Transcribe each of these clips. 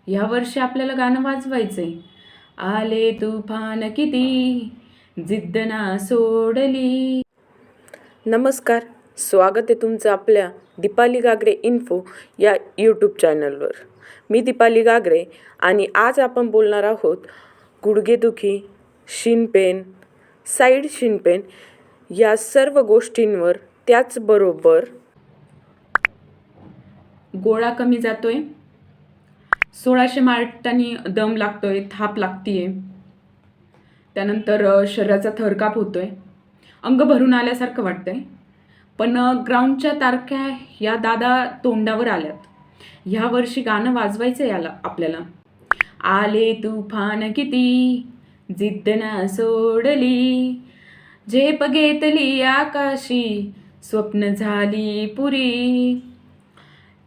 ह्या वर्षी आपल्याला गाणं वाजवायचंय. आले तुफान किती, जिद्द ना सोडली. नमस्कार, स्वागत आहे तुमचं आपल्या दीपाली गागरे इन्फो या यूट्यूब चॅनलवर. मी दीपाली गागरे आणि आज आपण बोलणार आहोत गुडघेदुखी, शिनपेन, साईड शिनपेन या सर्व गोष्टींवर. त्याचबरोबर गोळा कमी जातोय, 1600 मारताना दम लागतोय, थाप लागतीये, त्यानंतर शरीराचा थरकाप होतोय, अंग भरून आल्यासारखं वाटतंय. पण ग्राउंडच्या तारख्या या दादा तोंडावर आल्यात. ह्या वर्षी गाणं वाजवायचं याला आपल्याला. आले तुफान किती, जिद्द ना सोडली, झेप घेतली आकाशी, स्वप्न झाली पुरी.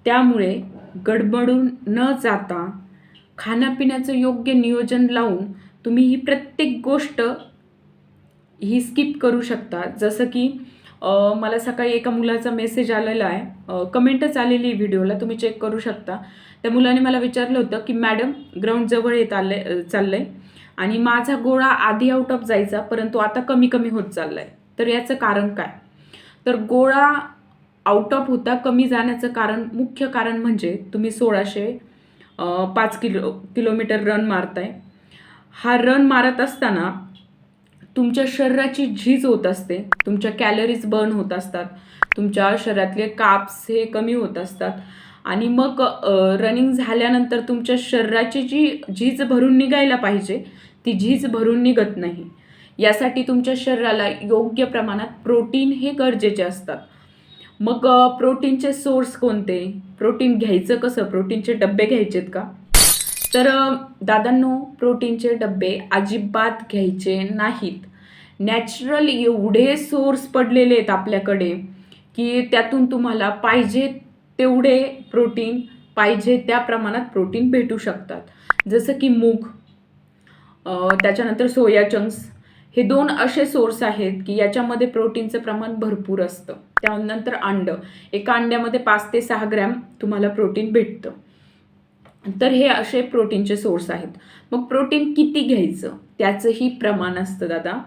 त्यामुळे गडबडून न जाता खाण्यापिण्याचं योग्य नियोजन लावून तुम्ही ही प्रत्येक गोष्ट ही स्किप करू शकता. जसं की मला सकाळी एका मुलाचा मेसेज आलेला आहे, कमेंटच आलेली व्हिडिओला, तुम्ही चेक करू शकता. त्या मुलाने मला विचारलं होतं की मॅडम, ग्राउंड जवळ चाललंय आणि माझा गोळा आधी आउट ऑफ जायचा परंतु आता कमी कमी होत चाललाय, तर याचं कारण काय? तर गोळा आउट ऑफ होता कमी जाण्याचं मुख्य कारण म्हणजे तुम्ही 1605 किलोमीटर रन मारताय. हा रन मारत असताना तुमच्या शरीराची झीज होत असते, तुमच्या कॅलरीज बर्न होत असतात, तुमच्या शरीरातले काप्स हे कमी होत असतात आणि मग रनिंग झाल्यानंतर तुमच्या शरीराची जी झीज भरून निघायला पाहिजे ती झीज भरून निघत नाही. यासाठी तुमच्या शरीराला योग्य प्रमाणात प्रोटीन हे गरजेचे असतात. मग प्रोटीनचे सोर्स कोणते, प्रोटीन घ्यायचं कसं, प्रोटीनचे डब्बे घ्यायचेत का? तर दादांनो, प्रोटीनचे डब्बे अजिबात घ्यायचे नाहीत. नॅचरल एवढे सोर्स पडलेले आहेत आपल्याकडे की त्यातून तुम्हाला पाहिजे तेवढे प्रोटीन, पाहिजे त्या प्रमाणात प्रोटीन भेटू शकतात. जसं की मूग, त्याच्यानंतर सोया चंक्स, हे 2 असे सोर्स आहेत की याच्यामध्ये प्रोटीनचं प्रमाण भरपूर असतं. त्यानंतर अंड, एका अंड्यामध्ये 5 ते 6 ग्रॅम तुम्हाला प्रोटीन भेटतं. तर हे असे प्रोटीनचे सोर्स आहेत. मग प्रोटीन किती घ्यायचं त्याचंही प्रमाण असतं दादा.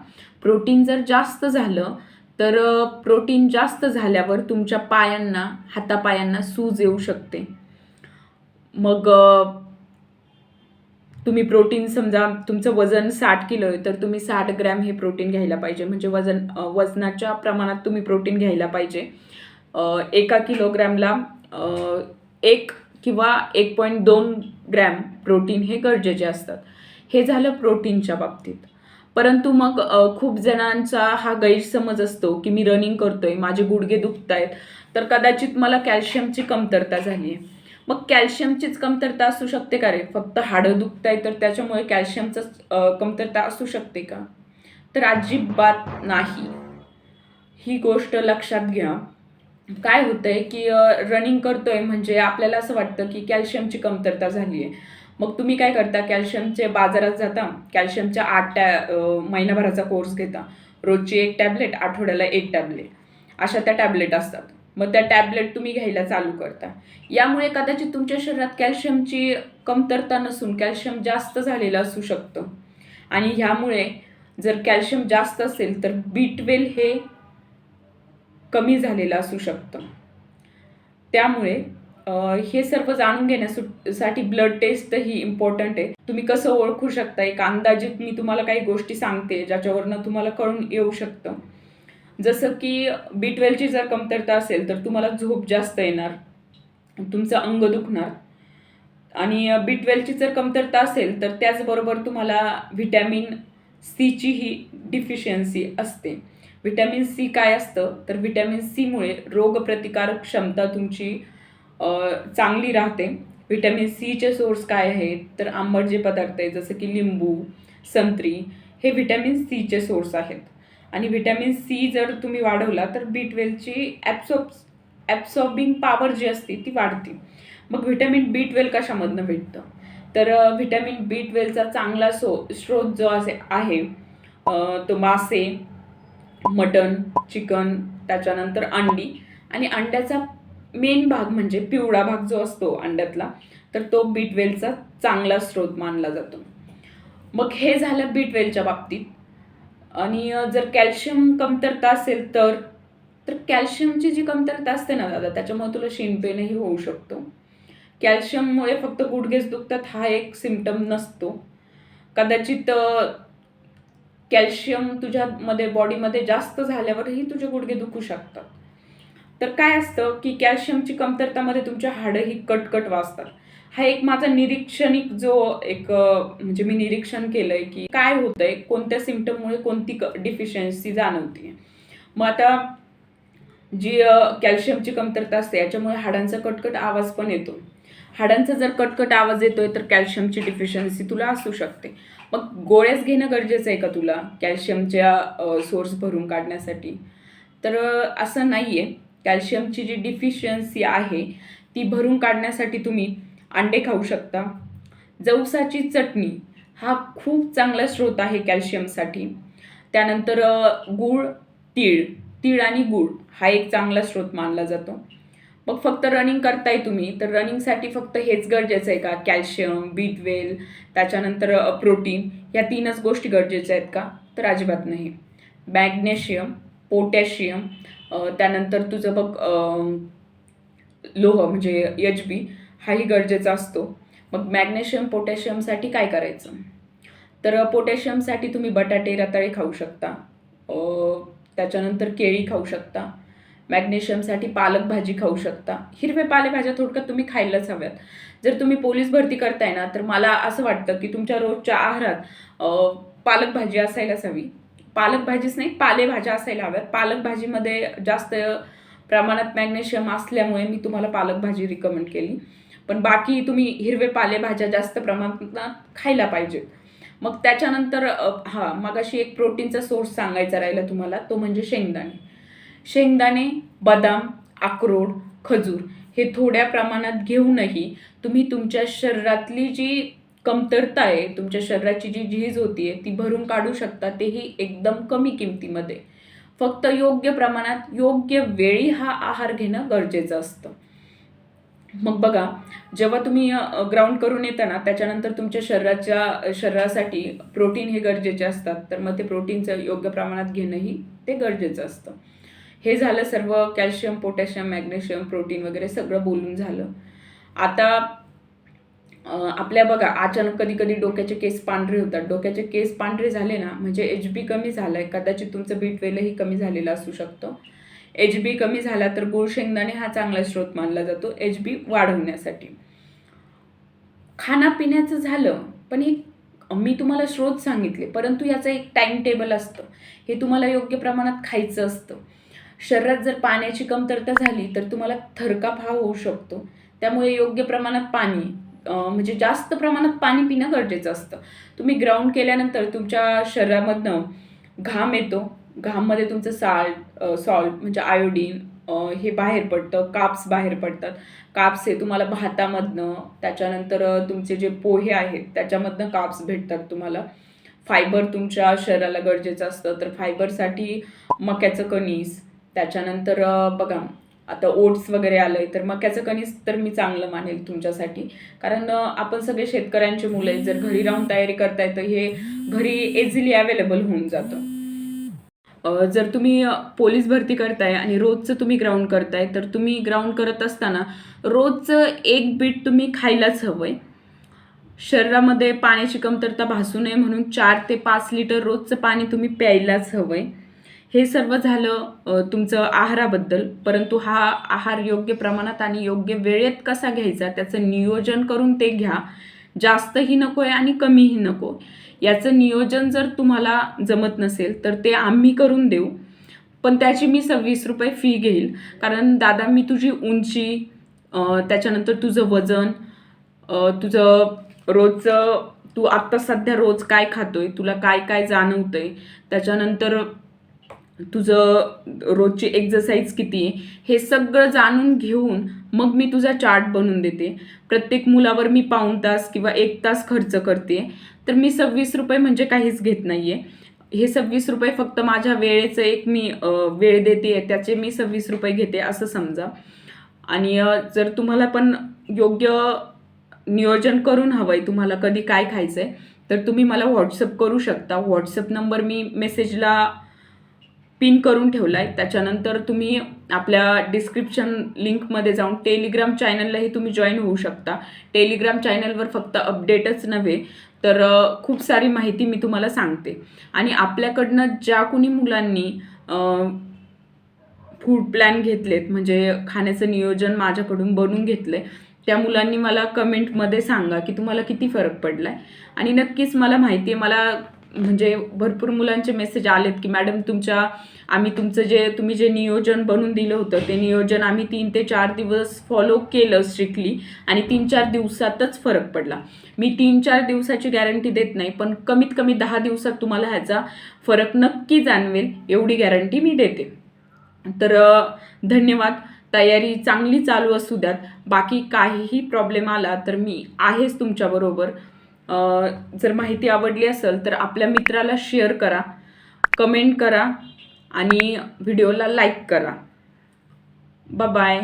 प्रोटीन जर जास्त झालं तर प्रोटीन जास्त झाल्यावर तुमच्या पायांना, हातापायांना सूज येऊ शकते. मग तुम्ही प्रोटीन, समजा तुमचं वजन 60 किलो आहे तर तुम्ही 60 ग्रॅम हे प्रोटीन घ्यायला पाहिजे. म्हणजे वजनाच्या प्रमाणात तुम्ही प्रोटीन घ्यायला पाहिजे. 1 किलोग्रॅमला 1 किंवा 1.2 ग्रॅम प्रोटीन हे गरजेचे असतात. हे झालं प्रोटीनच्या बाबतीत. परंतु मग खूप जणांचा हा गैरसमज असतो की मी रनिंग करतोय, माझे गुडघे दुखत आहेत, तर कदाचित मला कॅल्शियमची कमतरता झाली आहे. मग कॅल्शियमचीच कमतरता असू शकते का रे? फक्त हाडं दुखत आहे तर त्याच्यामुळे कॅल्शियमचं कमतरता असू शकते का? तर अजिबात नाही. ही गोष्ट लक्षात घ्या. काय होतंय की रनिंग करतोय म्हणजे आपल्याला असं वाटतं की कॅल्शियमची कमतरता झाली आहे. मग तुम्ही काय करता, कॅल्शियमचे बाजारात जाता, कॅल्शियमच्या 8 महिनाभराचा कोर्स घेता. रोजची 1 टॅबलेट, आठवड्याला 1 टॅबलेट, अशा त्या टॅबलेट असतात. मग त्या टॅबलेट तुम्ही घ्यायला चालू करता. यामुळे कदाचित तुमच्या शरीरात कॅल्शियमची कमतरता नसून कॅल्शियम जास्त झालेलं असू शकतं. आणि ह्यामुळे जर कॅल्शियम जास्त असेल तर B12 हे कमी झालेलं असू शकतं. त्यामुळे हे सर्व जाणून घेण्यासाठी ब्लड टेस्ट ही इम्पॉर्टंट आहे. तुम्ही कसं ओळखू शकता, एक अंदाजित मी तुम्हाला काही गोष्टी सांगते ज्याच्यावरनं तुम्हाला कळून येऊ शकतं. जसं की B12ची जर कमतरता असेल तर तुम्हाला झोप जास्त येणार, तुमचं अंग दुखणार. आणि B12ची जर कमतरता असेल तर त्याचबरोबर तुम्हाला व्हिटॅमिन सीची ही डिफिशियन्सी असते. व्हिटॅमिन सी काय असतं तर व्हिटॅमिन सीमुळे रोगप्रतिकारक क्षमता तुमची चांगली राहते. व्हिटॅमिन सीचे सोर्स काय आहेत तर आंबट जे पदार्थ आहेत जसं की लिंबू, संत्री, हे व्हिटॅमिन सीचे सोर्स आहेत. आणि व्हिटॅमिन सी जर तुम्ही वाढवला तर B12ची ॲब्सॉर्बिंग पॉवर जी असते ती वाढते. मग व्हिटॅमिन B12 कशामधनं भेटतं तर व्हिटॅमिन B12चा चांगला स्रोत जो आहे तो मासे, मटण, चिकन, त्याच्यानंतर अंडी. आणि अंड्याचा मेन भाग म्हणजे पिवळा भाग जो असतो अंड्यातला, तर तो B12चा चांगला स्रोत मानला जातो. मग हे झालं B12च्या बाबतीत. आणि जर कॅल्शियम कमतरता असेल तर कॅल्शियमची जी कमतरता असते ना दादा, त्याच्यामुळे तुला शिन पेनही होऊ शकतो. कॅल्शियममुळे फक्त गुडघेच दुखतात हा एक सिम्पटम नसतो. कदाचित कॅल्शियम तुझ्यामध्ये बॉडीमध्ये जास्त झाल्यावरही तुझे गुडघे दुखू शकतात. तर काय असतं की कॅल्शियमची कमतरतामध्ये तुमच्या हाडंही कटकट वाजतात. हा एक माझा निरीक्षणिक जो एक म्हणजे मी निरीक्षण केलंय की काय होतंय, कोणत्या सिम्पटममुळे कोणती डिफिशियन्सी जाणवते. मग आता जी कॅल्शियमची कमतरता असते याच्यामुळे हाडांचा कटकट आवाज पण येतो. हाडांचा जर कटकट आवाज येतोय तर कॅल्शियमची डिफिशियन्सी तुला असू शकते. मग गोळ्याच घेणं गरजेचं आहे का तुला कॅल्शियमच्या सोर्स भरून काढण्यासाठी? तर असं नाही आहे. कॅल्शियमची जी डिफिशियन्सी आहे ती भरून काढण्यासाठी तुम्ही अंडे खाऊ शकता. जवसाची चटणी हा खूप चांगला स्रोत आहे कॅल्शियमसाठी. त्यानंतर गूळ, तीळ आणि गूळ हा एक चांगला स्रोत मानला जातो. मग फक्त रनिंग करताय तुम्ही तर रनिंगसाठी फक्त हेच गरजेचं आहे का? कॅल्शियम, B12, त्याच्यानंतर प्रोटीन, या 3च गोष्टी गरजेच्या आहेत का? तर अजिबात नाही. मॅग्नेशियम, पोटॅशियम, त्यानंतर तुझं बघ लोह म्हणजे HB हाही गरजेचा असतो. मग मॅग्नेशियम, पोटॅशियमसाठी काय करायचं? तर पोटॅशियमसाठी तुम्ही बटाटे, रताळे खाऊ शकता. त्याच्यानंतर केळी खाऊ शकता. मॅग्नेशियमसाठी पालक भाजी खाऊ शकता. हिरवे पालेभाज्या थोडक्यात तुम्ही खायलाच हव्यात. जर तुम्ही पोलीस भरती करताय ना तर मला असं वाटतं की तुमच्या रोजच्या आहारात पालक भाजी असायलाच हवी. पालक भाजीच नाही, पालेभाज्या असायला हव्यात. पालक भाजीमध्ये जास्त प्रमाणात मॅग्नेशियम असल्यामुळे मी तुम्हाला पालक भाजी रिकमेंड केली. पण बाकी तुम्ही हिरवे पालेभाज्या जास्त प्रमाणात खायला पाहिजेत. मग त्याच्यानंतर मगाशी एक प्रोटीनचा सोर्स सांगायचा राहिला तुम्हाला, तो म्हणजे शेंगदाणे, बदाम, अक्रोड, खजूर हे थोड्या प्रमाणात घेऊनही तुम्ही तुमच्या शरीरातली जी कमतरता आहे, तुमच्या शरीराची जी झीज होतीये ती भरून काढू शकता, तेही एकदम कमी किमतीमध्ये. फक्त योग्य प्रमाणात योग्य वेळी हा आहार घेणं गरजेचं असतं. मग बघा, जेव्हा तुम्ही ग्राउंड करून येता ना त्याच्यानंतर तुमच्या शरीरासाठी प्रोटीन हे गरजेचे असतात. तर मग ते प्रोटीनचं योग्य प्रमाणात घेणंही ते गरजेचं असतं. हे झालं सर्व कॅल्शियम, पोटॅशियम, मॅग्नेशियम, प्रोटीन वगैरे सगळं बोलून झालं. आता आपल्या बघा अचानक कधी कधी डोक्याचे केस पांढरे होतात. डोक्याचे केस पांढरे झाले ना म्हणजे HB कमी झालाय, कदाचित तुमचं B12ही कमी झालेलं असू शकतं. HB कमी झाला तर गूळ शेंगदाणे हा चांगला स्रोत मानला जातो HB वाढवण्यासाठी. खाण्यापिण्याचं झालं, पण हे मी तुम्हाला स्रोत सांगितले, परंतु याचं एक टाइम टेबल असतं. हे तुम्हाला योग्य प्रमाणात खायचं असतं. शरीरात जर पाण्याची कमतरता झाली तर तुम्हाला थरकाप हा होऊ शकतो. त्यामुळे योग्य प्रमाणात पाणी म्हणजे जास्त प्रमाणात पाणी पिणं गरजेचं असतं. तुम्ही ग्राउंड केल्यानंतर तुमच्या शरीरामधनं घाम येतो. घाममध्ये तुमचं सॉल्ट म्हणजे आयोडीन हे बाहेर पडतं. काप्स बाहेर पडतात. काप्स हे तुम्हाला भातामधनं, त्याच्यानंतर तुमचे जे पोहे आहेत त्याच्यामधनं काप्स भेटतात तुम्हाला. फायबर तुमच्या शरीराला गरजेचं असतं. तर फायबरसाठी मक्याचं कणीस, त्याच्यानंतर बघा आता ओट्स वगैरे आलंय तर मक्याचं कणीस तर मी चांगलं मानेल तुमच्यासाठी. कारण आपण सगळे शेतकऱ्यांचे मुलं आहेत. जर घरी राहून तयारी करताय तर हे घरी इझिली अवेलेबल होऊन जातं. जर तुम्ही पोलीस भरती करताय आणि रोजचं तुम्ही ग्राउंड करताय तर तुम्ही ग्राउंड करत असताना रोजचं एक बीट तुम्ही खायलाच हवंय. शरीरामध्ये पाण्याची कमतरता भासू नये म्हणून 4 ते 5 लिटर रोजचं पाणी तुम्ही प्यायलाच हवंय. हे सर्व झालं तुमचं आहाराबद्दल. परंतु हा आहार योग्य प्रमाणात आणि योग्य वेळेत कसा घ्यायचा त्याचं नियोजन करून ते घ्या. जास्तही नको आहे आणि कमीही नको. याचं नियोजन जर तुम्हाला जमत नसेल तर ते आम्ही करून देऊ, पण त्याची मी 26 रुपये फी घेईल. कारण दादा मी तुझी उंची, त्याच्यानंतर तुझं वजन, तुझं रोजचं तू आत्ता सध्या रोज काय खातोय, तुला काय काय जाणवतंय, त्याच्यानंतर तुझं रोजची एक्सरसाइज किती आहे, हे सगळं जाणून घेऊन मग मी तुझा चार्ट बनवून देते. प्रत्येक मुलावर मी पाऊण तास किंवा 1 तास खर्च करते. तर मी 26 रुपये म्हणजे काहीच घेत नाही आहे. हे 26 रुपये फक्त माझ्या वेळेचं एक मी वेळ देते, त्याचे मी 26 रुपये घेते असं समजा. आणि जर तुम्हाला पण योग्य नियोजन करून हवं आहे, तुम्हाला कधी काय खायचं आहे, तर तुम्ही मला व्हॉट्सअप करू शकता. व्हॉट्सअप नंबर मी मेसेजला पिन करून ठेवला आहे. त्याच्यानंतर तुम्ही आपल्या डिस्क्रिप्शन लिंकमध्ये जाऊन टेलिग्राम चॅनललाही तुम्ही जॉईन होऊ शकता. टेलिग्राम चॅनलवर फक्त अपडेटच नव्हे तर खूप सारी माहिती मी तुम्हाला सांगते. आणि आपल्याकडनं ज्या कोणी मुलांनी फूड प्लॅन घेतलेत, म्हणजे खाण्याचं नियोजन माझ्याकडून बनवून घेतलं आहे, त्या मुलांनी मला कमेंटमध्ये सांगा की तुम्हाला किती फरक पडला आहे. आणि नक्कीच मला माहिती आहे, मला म्हणजे भरपूर मुलांचे मेसेज आलेत की मॅडम आम्ही तुम्ही जे नियोजन बनवून दिलं होतं ते नियोजन आम्ही 3 ते 4 दिवस फॉलो केलं स्ट्रिक्टली आणि 3-4 दिवसातच फरक पडला. मी 3-4 दिवसाची गॅरंटी देत नाही, पण कमीत कमी 10 दिवसात तुम्हाला ह्याचा फरक नक्की जाणवेल एवढी गॅरंटी मी देते. तर धन्यवाद. तयारी चांगली चालू असू द्यात. बाकी काहीही प्रॉब्लेम आला तर मी आहेच तुमच्याबरोबर. जर माहिती आवडली असेल तर आपल्या मित्राला शेअर करा, कमेंट करा आणि व्हिडिओला लाईक करा. बाय.